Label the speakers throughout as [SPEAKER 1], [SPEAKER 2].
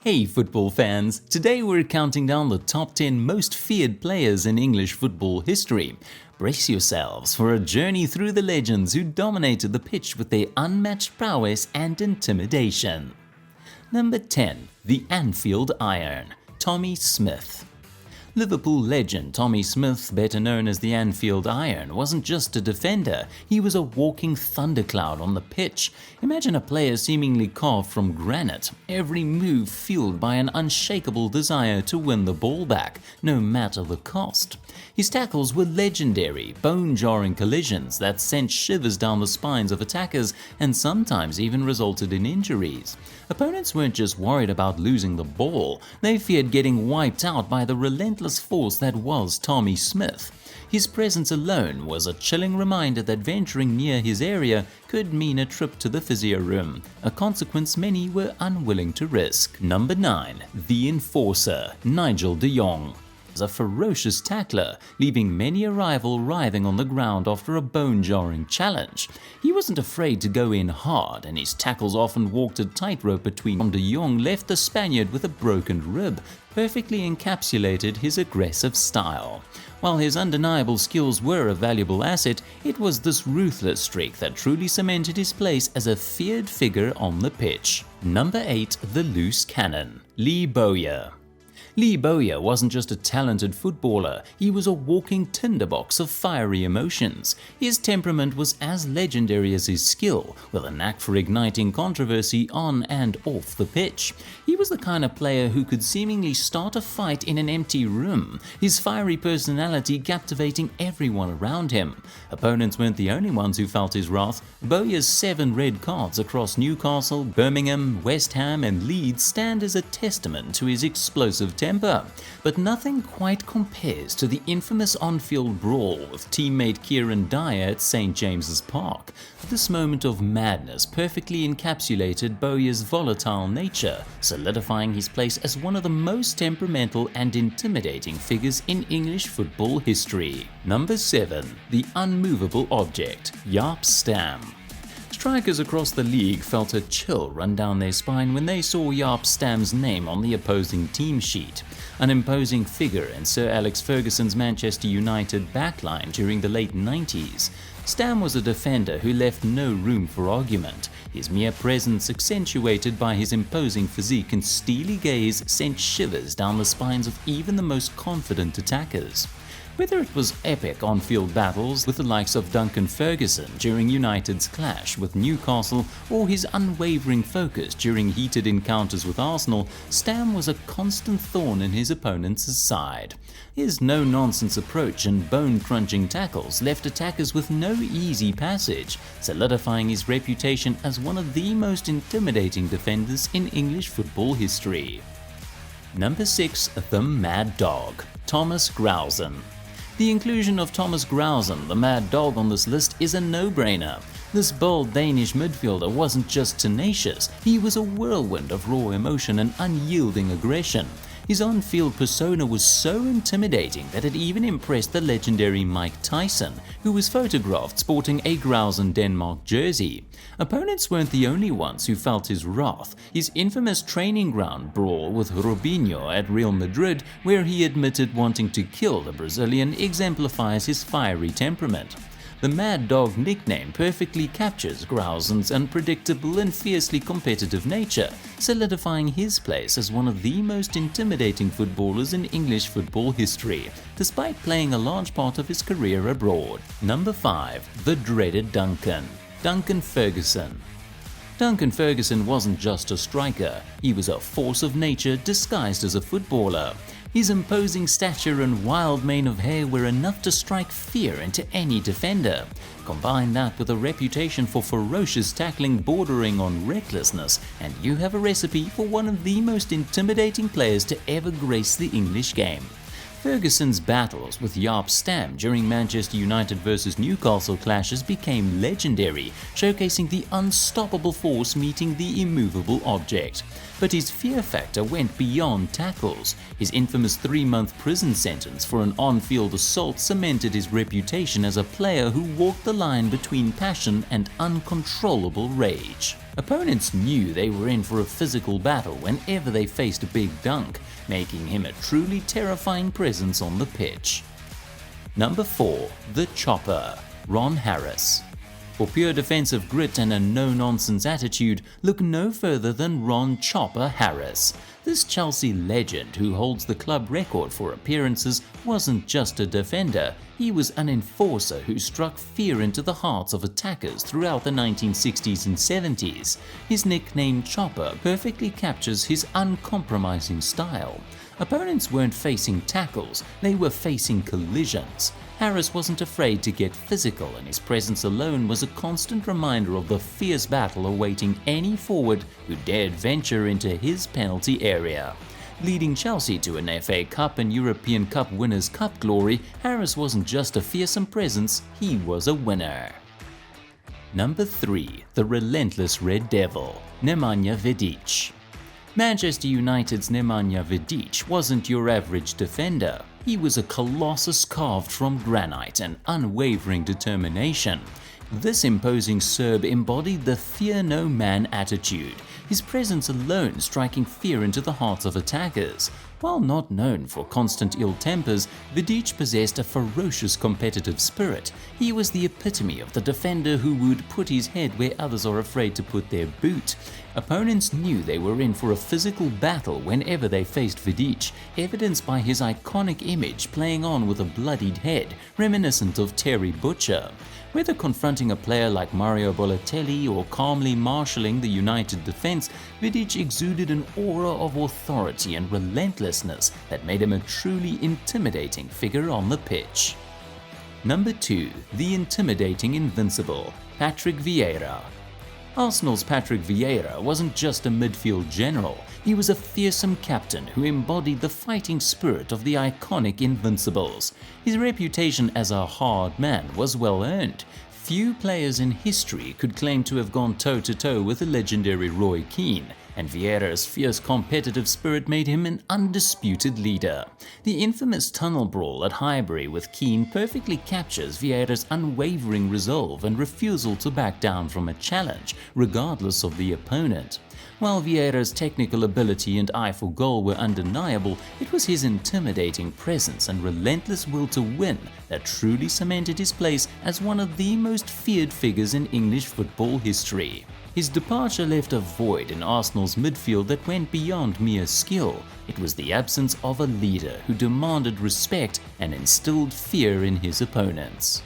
[SPEAKER 1] Hey football fans, today we're counting down the top 10 most feared players in English football history. Brace yourselves for a journey through the legends who dominated the pitch with their unmatched prowess and intimidation. Number 10. The Anfield Iron, Tommy Smith. Liverpool legend Tommy Smith, better known as the Anfield Iron, wasn't just a defender, he was a walking thundercloud on the pitch. Imagine a player seemingly carved from granite, every move fueled by an unshakable desire to win the ball back, no matter the cost. His tackles were legendary, bone-jarring collisions that sent shivers down the spines of attackers and sometimes even resulted in injuries. Opponents weren't just worried about losing the ball, they feared getting wiped out by the relentless force that was Tommy Smith. His presence alone was a chilling reminder that venturing near his area could mean a trip to the physio room, a consequence many were unwilling to risk. Number 9. The Enforcer, Nigel de Jong. A ferocious tackler, leaving many a rival writhing on the ground after a bone-jarring challenge. He wasn't afraid to go in hard, and his tackles often walked a tightrope between. De Jong left the Spaniard with a broken rib, perfectly encapsulated his aggressive style. While his undeniable skills were a valuable asset, it was this ruthless streak that truly cemented his place as a feared figure on the pitch. Number 8. The Loose Cannon, Lee Bowyer. Lee Bowyer wasn't just a talented footballer, he was a walking tinderbox of fiery emotions. His temperament was as legendary as his skill, with a knack for igniting controversy on and off the pitch. He was the kind of player who could seemingly start a fight in an empty room, his fiery personality captivating everyone around him. Opponents weren't the only ones who felt his wrath. Bowyer's 7 red cards across Newcastle, Birmingham, West Ham and Leeds stand as a testament to his explosive temper, but nothing quite compares to the infamous on-field brawl with teammate Kieran Dyer at St James's Park. This moment of madness perfectly encapsulated Bowyer's volatile nature, solidifying his place as one of the most temperamental and intimidating figures in English football history. Number 7. The Unmovable Object, Jaap Stam. Strikers across the league felt a chill run down their spine when they saw Jaap Stam's name on the opposing team sheet. An imposing figure in Sir Alex Ferguson's Manchester United backline during the late 90s, Stam was a defender who left no room for argument. His mere presence, accentuated by his imposing physique and steely gaze, sent shivers down the spines of even the most confident attackers. Whether it was epic on-field battles with the likes of Duncan Ferguson during United's clash with Newcastle or his unwavering focus during heated encounters with Arsenal, Stam was a constant thorn in his opponent's side. His no-nonsense approach and bone-crunching tackles left attackers with no easy passage, solidifying his reputation as one of the most intimidating defenders in English football history. Number 6. The Mad Dog, Thomas Grausen. The inclusion of Thomas Grausen, the Mad Dog, on this list is a no-brainer. This bold Danish midfielder wasn't just tenacious, he was a whirlwind of raw emotion and unyielding aggression. His on-field persona was so intimidating that it even impressed the legendary Mike Tyson, who was photographed sporting a Grausen Denmark jersey. Opponents weren't the only ones who felt his wrath. His infamous training ground brawl with Robinho at Real Madrid, where he admitted wanting to kill the Brazilian, exemplifies his fiery temperament. The Mad Dog nickname perfectly captures Grausen's unpredictable and fiercely competitive nature, solidifying his place as one of the most intimidating footballers in English football history, despite playing a large part of his career abroad. Number 5. The Dreaded Duncan, Duncan Ferguson. Duncan Ferguson wasn't just a striker, he was a force of nature disguised as a footballer. His imposing stature and wild mane of hair were enough to strike fear into any defender. Combine that with a reputation for ferocious tackling bordering on recklessness, and you have a recipe for one of the most intimidating players to ever grace the English game. Ferguson's battles with Jaap Stam during Manchester United vs Newcastle clashes became legendary, showcasing the unstoppable force meeting the immovable object. But his fear factor went beyond tackles. His infamous 3-month prison sentence for an on-field assault cemented his reputation as a player who walked the line between passion and uncontrollable rage. Opponents knew they were in for a physical battle whenever they faced a big dunk, making him a truly terrifying presence on the pitch. Number 4. The Chopper, Ron Harris. For pure defensive grit and a no-nonsense attitude, look no further than Ron Chopper Harris. This Chelsea legend, who holds the club record for appearances, wasn't just a defender, he was an enforcer who struck fear into the hearts of attackers throughout the 1960s and 70s. His nickname Chopper perfectly captures his uncompromising style. Opponents weren't facing tackles, they were facing collisions. Harris wasn't afraid to get physical, and his presence alone was a constant reminder of the fierce battle awaiting any forward who dared venture into his penalty area. Leading Chelsea to an FA Cup and European Cup Winners' Cup glory, Harris wasn't just a fearsome presence, he was a winner. Number 3. The Relentless Red Devil, Nemanja Vidic. Manchester United's Nemanja Vidic wasn't your average defender. He was a colossus carved from granite and unwavering determination. This imposing Serb embodied the fear no man attitude, his presence alone striking fear into the hearts of attackers. While not known for constant ill tempers, Vidic possessed a ferocious competitive spirit. He was the epitome of the defender who would put his head where others are afraid to put their boot. Opponents knew they were in for a physical battle whenever they faced Vidic, evidenced by his iconic image playing on with a bloodied head, reminiscent of Terry Butcher. Whether confronting a player like Mario Balotelli or calmly marshalling the United defense, Vidic exuded an aura of authority and relentlessness that made him a truly intimidating figure on the pitch. Number 2. The intimidating invincible, Patrick Vieira. Arsenal's Patrick Vieira wasn't just a midfield general, he was a fearsome captain who embodied the fighting spirit of the iconic Invincibles. His reputation as a hard man was well earned. Few players in history could claim to have gone toe-to-toe with the legendary Roy Keane, and Vieira's fierce competitive spirit made him an undisputed leader. The infamous tunnel brawl at Highbury with Keane perfectly captures Vieira's unwavering resolve and refusal to back down from a challenge, regardless of the opponent. While Vieira's technical ability and eye for goal were undeniable, it was his intimidating presence and relentless will to win that truly cemented his place as one of the most feared figures in English football history. His departure left a void in Arsenal's midfield that went beyond mere skill. It was the absence of a leader who demanded respect and instilled fear in his opponents.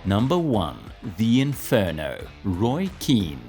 [SPEAKER 1] Number 1. The Inferno, Roy Keane.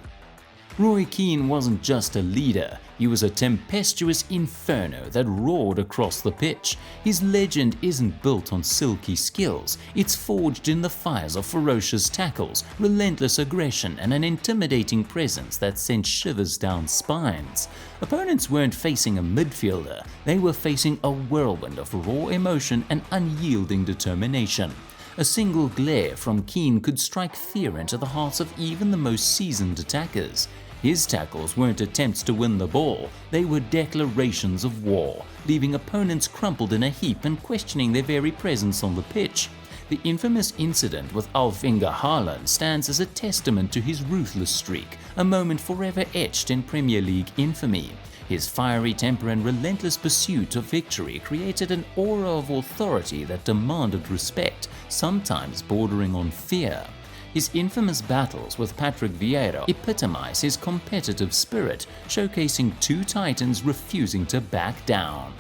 [SPEAKER 1] Roy Keane wasn't just a leader, he was a tempestuous inferno that roared across the pitch. His legend isn't built on silky skills, it's forged in the fires of ferocious tackles, relentless aggression, and an intimidating presence that sent shivers down spines. Opponents weren't facing a midfielder, they were facing a whirlwind of raw emotion and unyielding determination. A single glare from Keane could strike fear into the hearts of even the most seasoned attackers. His tackles weren't attempts to win the ball, they were declarations of war, leaving opponents crumpled in a heap and questioning their very presence on the pitch. The infamous incident with Alf-Inge Haaland stands as a testament to his ruthless streak, a moment forever etched in Premier League infamy. His fiery temper and relentless pursuit of victory created an aura of authority that demanded respect, sometimes bordering on fear. His infamous battles with Patrick Vieira epitomize his competitive spirit, showcasing two titans refusing to back down.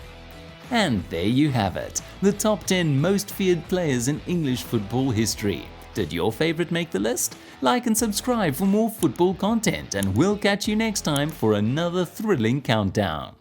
[SPEAKER 1] And there you have it, the top 10 most feared players in English football history. Did your favorite make the list? Like and subscribe for more football content, and we'll catch you next time for another thrilling countdown.